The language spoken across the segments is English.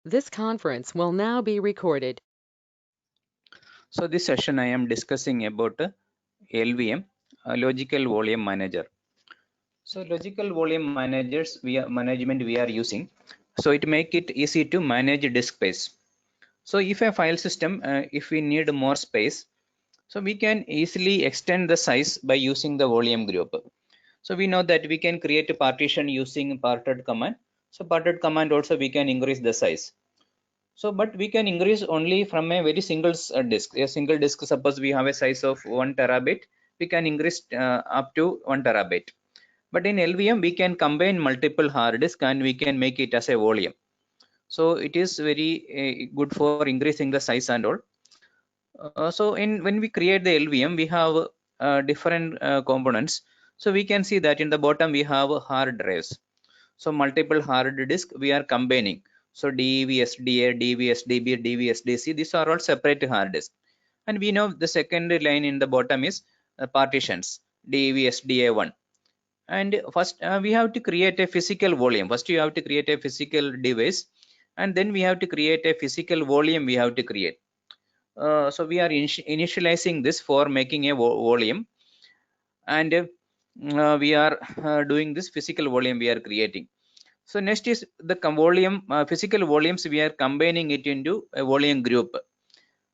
This conference will now be recorded. So this session I am discussing about LVM, Logical Volume Manager. So logical volume management we are using. So it make it easy to manage disk space. So if a file system, if we need more space, so we can easily extend the size by using the volume group. So we know that we can create a partition using parted command. So parted command also we can increase the size. So, but we can increase only from a very single disk. A single disk, suppose we have a size of 1 terabyte, we can increase up to 1 terabyte. But in LVM, we can combine multiple hard disk and we can make it as a volume. So it is very good for increasing the size and all. So in when we create the LVM, we have different components. So we can see that in the bottom we have hard drives. So multiple hard disk we are combining. So DEV, SDA, DV, SDB, DV, SDC, these are all separate hard disk. And we know the second line in the bottom is partitions, DEV, SDA1. And first we have to create a physical volume. First you have to create a physical device, and then we have to create a physical volume we have to create. So we are initializing this for making a volume, and we are doing this physical volume we are creating. So next is the volume, physical volumes we are combining it into a volume group.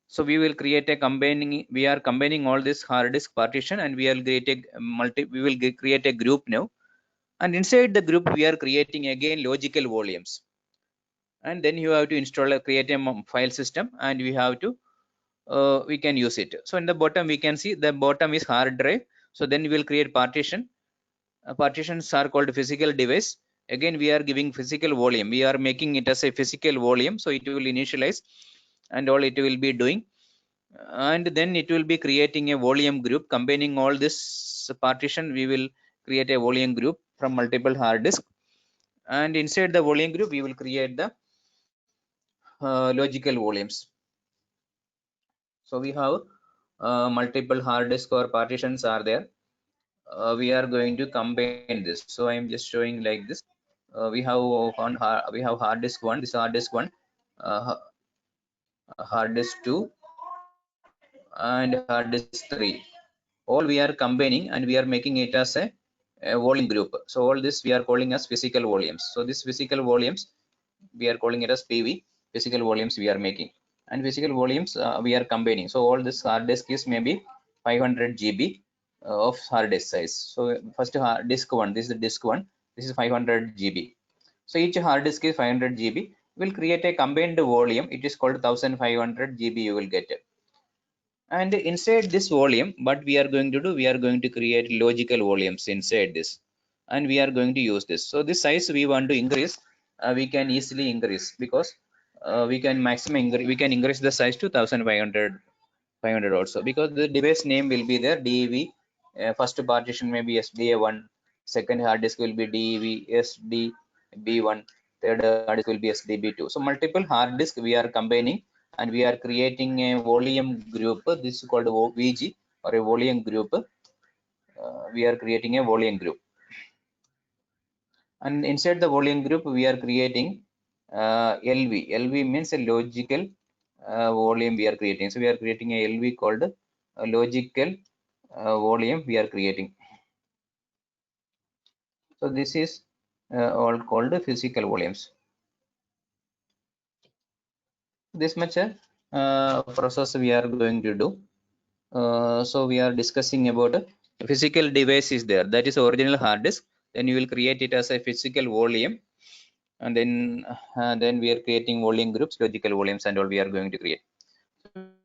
So we will create a combining, we are combining all this hard disk partition, and we will create a create a group now, and inside the group we are creating again logical volumes, and then you have to install create a file system, and we have to we can use it. So in the bottom we can see the bottom is hard drive. So then we will create partition. Partitions are called physical device. Again we are giving physical volume, we are making it as a physical volume, so it will initialize and all it will be doing, and then it will be creating a volume group combining all this partition. We will create a volume group from multiple hard disk, and inside the volume group we will create the logical volumes. So we have multiple hard disk or partitions are there. We are going to combine this. So I am just showing like this. We have we have hard disk 1, this hard disk 1, uh, hard disk 2, and hard disk 3. All we are combining and we are making it as a volume group. So all this we are calling as physical volumes. So this physical volumes we are calling it as PV, physical volumes we are making, and physical volumes we are combining. So all this hard disk is maybe 500 GB of hard disk size. So first hard disk 1, this is the disk 1, this is 500 GB. So each hard disk is 500 GB. Will create a combined volume, it is called 1500 GB you will get. And inside this volume, what we are going to do, we are going to create logical volumes inside this, and we are going to use this. So this size we want to increase, we can easily increase, because we can we can increase the size to 1500 also, because the device name will be there, DEV. First partition may be SDA1, second hard disk will be DEV SDB1, third hard disk will be SDB2. So multiple hard disk we are combining, and we are creating a volume group. This is called VG, or a volume group. We are creating a volume group, and inside the volume group we are creating LV. LV means a logical volume we are creating. So we are creating a LV called a logical volume we are creating. So this is all called physical volumes. This much process we are going to do. So we are discussing about a physical device is there, that is original hard disk. Then you will create it as a physical volume, and then we are creating volume groups, logical volumes, and all we are going to create.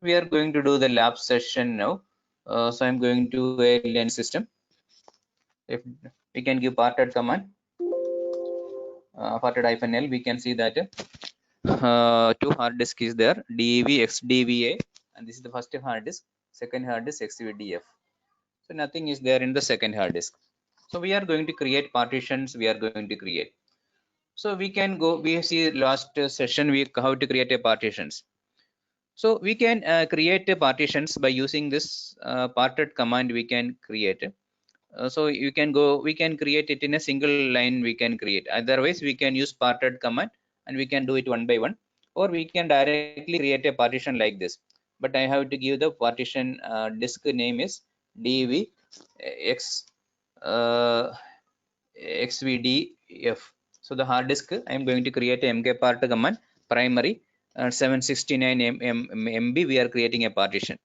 We are going to do the lab session now. So I'm going to a lens system. If we can give parted command, parted -l, we can see that two hard disk is there, DEV XDVA, and this is the first hard disk, second hard disk XVDF. So nothing is there in the second hard disk. So we are going to create partitions, we are going to create. So we can go, we see last session we how to create a partitions. So we can create a partitions by using this parted command. We can create so you can go, we can create it in a single line, we can create. Otherwise we can use parted command, and we can do it one by one. or we can directly create a partition like this, but I have to give the partition disk name is dvx uh, xvdf. So the hard disk I am going to create a mkpart command primary 769 MB. We are creating a partition.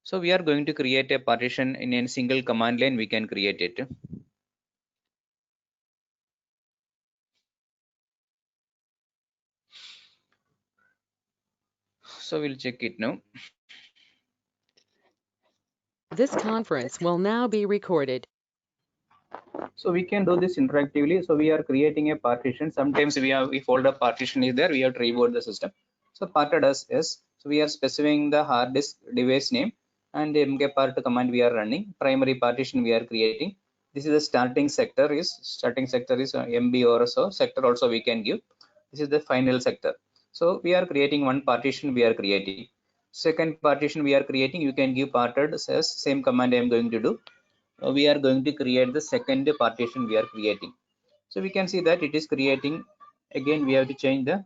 So we are going to create a partition in a single command line. We can create it. So we'll check it now. This conference will now be recorded. So we can do this interactively. So we are creating a partition. Sometimes if folder partition is there, we have to reboot the system. So parted as is. So we are specifying the hard disk device name and the mkpart command we are running. Primary partition we are creating. This is the starting sector is MB or so. Sector also we can give. This is the final sector. So we are creating one partition we are creating. Second partition we are creating, you can give parted as same command I am going to do. We are going to create the second partition we are creating. So we can see that it is creating. Again we have to change the,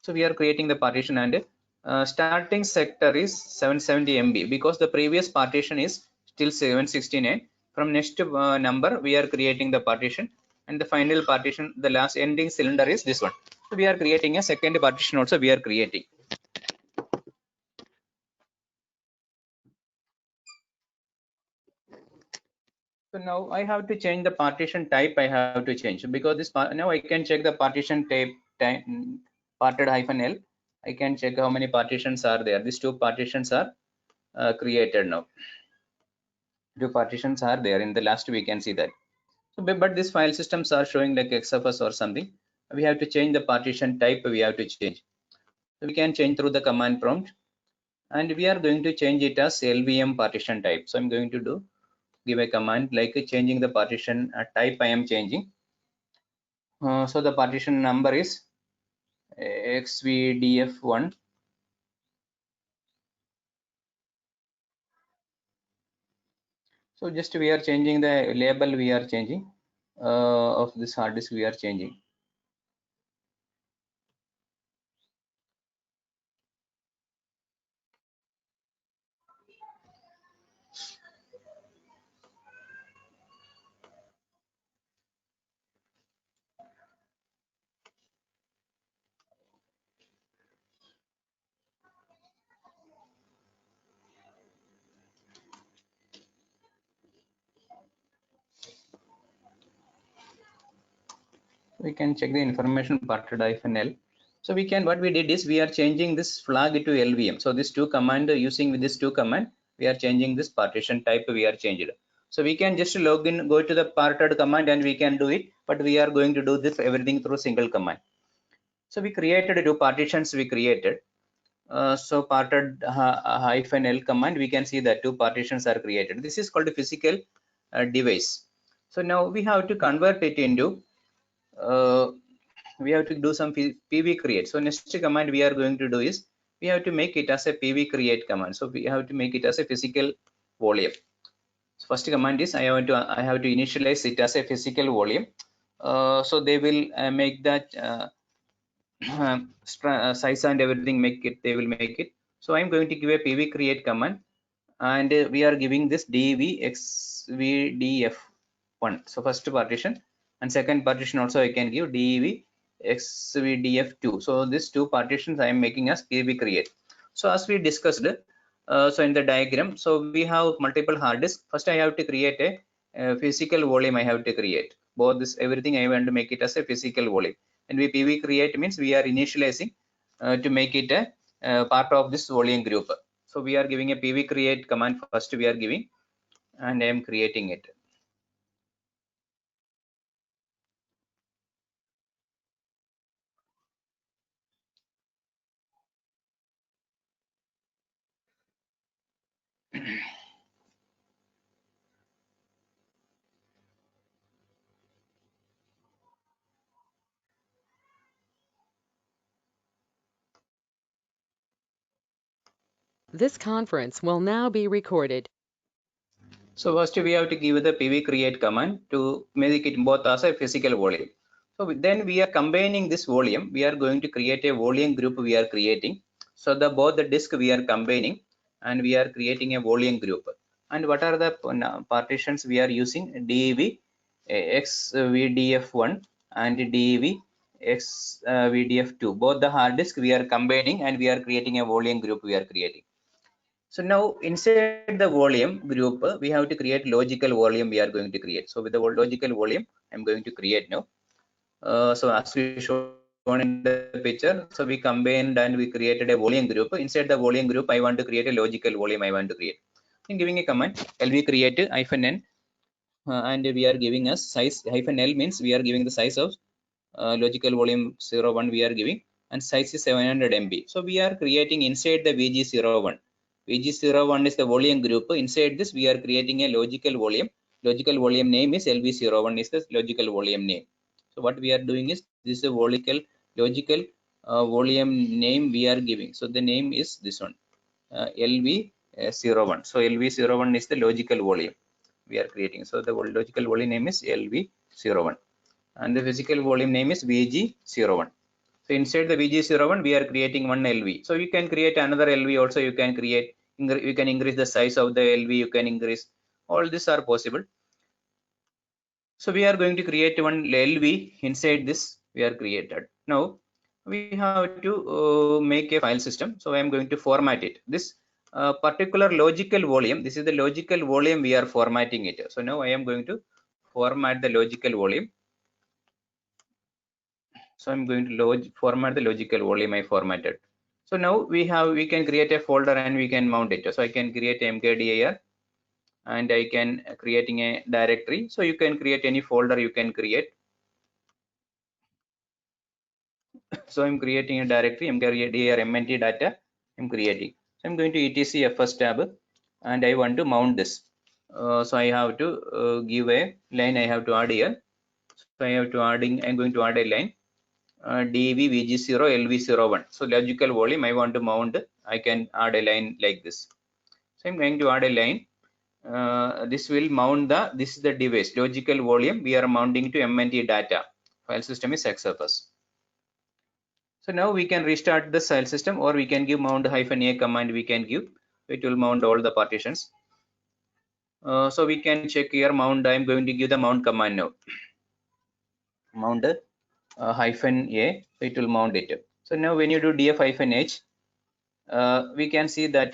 so we are creating the partition, and starting sector is 770 MB because the previous partition is still 769. From next number we are creating the partition, and the final partition, the last ending cylinder is this one. So we are creating a second partition also we are creating. So now I have to change the partition type. I have to change because this part, now I can check the partition type parted hyphen L. I can check how many partitions are there. These two partitions are created now. Two partitions are there. In the last we can see that. So, but these file systems are showing like XFS or something. We have to change the partition type. We have to change. So we can change through the command prompt, and we are going to change it as LVM partition type. So I'm going to give a command like changing the partition type. I am changing. So the partition number is xvdf1. So just we are changing the label, we are changing of this hard disk, we are changing. We can check the information parted -l. So we can, what we did is we are changing this flag to LVM. So this two command, using with this two command, we are changing this partition type, we are changed. So we can just log in, go to the parted command and we can do it, but we are going to do this everything through single command. So we created two partitions we created. So parted hyphen L command, we can see that two partitions are created. This is called a physical device. So now we have to convert it into we have to do some PV create. So next command we are going to do is we have to make it as a PV create command. So we have to make it as a physical volume. So first command is I have to initialize it as a physical volume. So they will make that size and everything, make it, they will make it. So I'm going to give a PV create command, and we are giving this dvxvdf1. So first partition, and second partition also I can give dvxvdf2. So these two partitions I am making as PV create. So as we discussed, so in the diagram, so we have multiple hard disk. First I have to create a physical volume. I have to create both this, everything I want to make it as a physical volume. And we PV create means we are initializing to make it a part of this volume group. So we are giving a PV create command first we are giving, and I am creating it. This conference will now be recorded. So first we have to give the pv create command to make it both as a physical volume. So then we are combining this volume. We are going to create a volume group we are creating. So the both the disk we are combining and we are creating a volume group. And what are the partitions we are using? dev xvdf1 and dev xvdf2. Both the hard disk we are combining and we are creating a volume group we are creating. So now inside the volume group, we have to create logical volume we are going to create. So with the logical volume, I'm going to create now. So as we shown in the picture, so we combined and we created a volume group. Inside the volume group, I want to create a logical volume I want to create. I'm giving a command lv create -n and we are giving us size -l means we are giving the size of logical volume 01 we are giving, and size is 700 MB. So we are creating inside the VG01. VG01 is the volume group. Inside this we are creating a logical volume. Logical volume name is LV01 is the logical volume name. So what we are doing is this is a logical volume name we are giving. So the name is this one, LV01. So LV01 is the logical volume we are creating. So the logical volume name is LV01 and the physical volume name is VG01. So inside the VG01 we are creating one LV. So you can create another LV also. You can create, you can increase the size of the LV, you can increase, all these are possible. So we are going to create one LV inside this we are created. Now we have to make a file system. So I am going to format it. This particular logical volume, this is the logical volume we are formatting it. So now I am going to format the logical volume. So I'm going to format the logical volume I formatted. So now we can create a folder and we can mount it. So I can create mkdir and I can creating a directory. So you can create any folder you can create. So I'm creating a directory mkdir mnt data I'm creating. So I'm going to etc fs tab and I want to mount this. So I have to give a line I have to add here. So I have to I'm going to add a line. dv vg0 lv01. So logical volume I want to mount, I can add a line like this. So I'm going to add a line. This will mount this is the device logical volume we are mounting to mnt data. File system is xfs. So now we can restart the file system, or we can give mount -a command we can give. It will mount all the partitions. So we can check here mount. I'm going to give the mount command now. Mount -a, it will mount it. So now when you do df-h, we can see that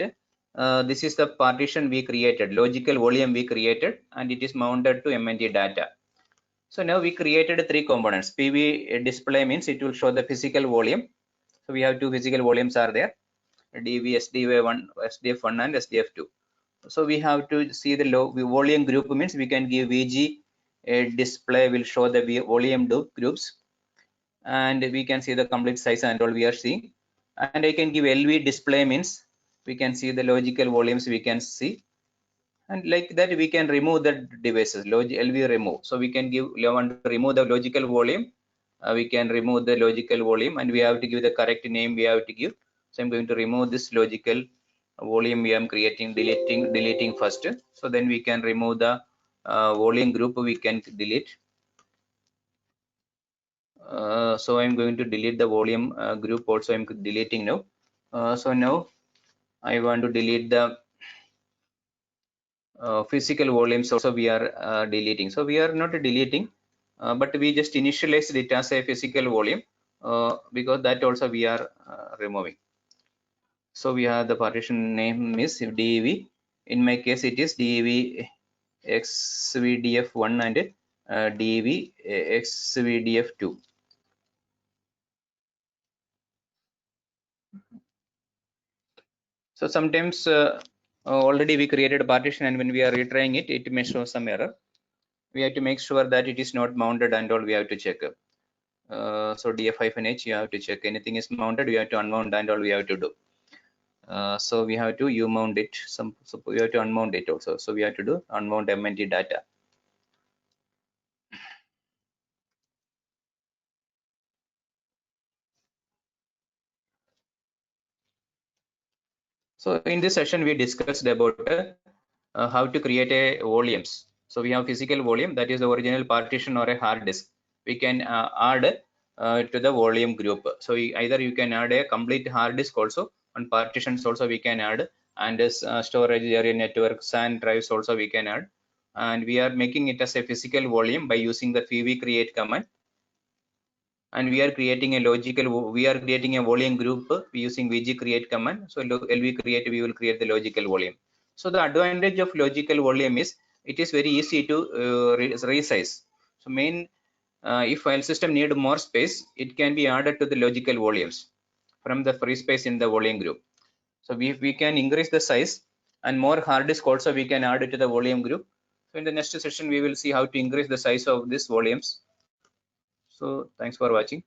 this is the partition we created, logical volume we created, and it is mounted to mnt data. So now we created three components. pv display means it will show the physical volume. So we have two physical volumes are there, dv sdv1 sdf1 and sdf2. So we have to see the volume group means we can give vg display will show the volume groups, and we can see the complete size and all we are seeing. And I can give lv display means we can see the logical volumes we can see, and like that we can remove the devices lv remove. So we can give want to remove the logical volume, we can remove the logical volume, and we have to give the correct name we have to give. So I'm going to remove this logical volume we am creating, deleting first. So then we can remove the volume group we can delete. So I'm going to delete the volume group also. I'm deleting now. So now I want to delete the physical volumes also we are deleting. So we are not deleting, but we just initialized it as a physical volume because that also we are removing. So we have the partition name is dev. In my case it is dev xvdf1 and dev xvdf2. So sometimes already we created a partition, and when we are retrying it, it may show some error. We have to make sure that it is not mounted and all we have to check. So df-h you have to check anything is mounted, you have to unmount and all we have to do. So we have to mount it. So we have to unmount it also. So we have to do unmount mnt data. So in this session we discussed about how to create a volumes. So we have physical volume, that is the original partition or a hard disk. We can add to the volume group. So either you can add a complete hard disk also, and partitions also we can add, and this storage area network SAN drives also we can add, and we are making it as a physical volume by using the VV create command. And we are creating a volume group using VG create command. So LV create, we will create the logical volume. So the advantage of logical volume is it is very easy to resize. So if file system need more space, it can be added to the logical volumes from the free space in the volume group. So we can increase the size, and more hard disk also we can add it to the volume group. So in the next session we will see how to increase the size of these volumes. So thanks for watching.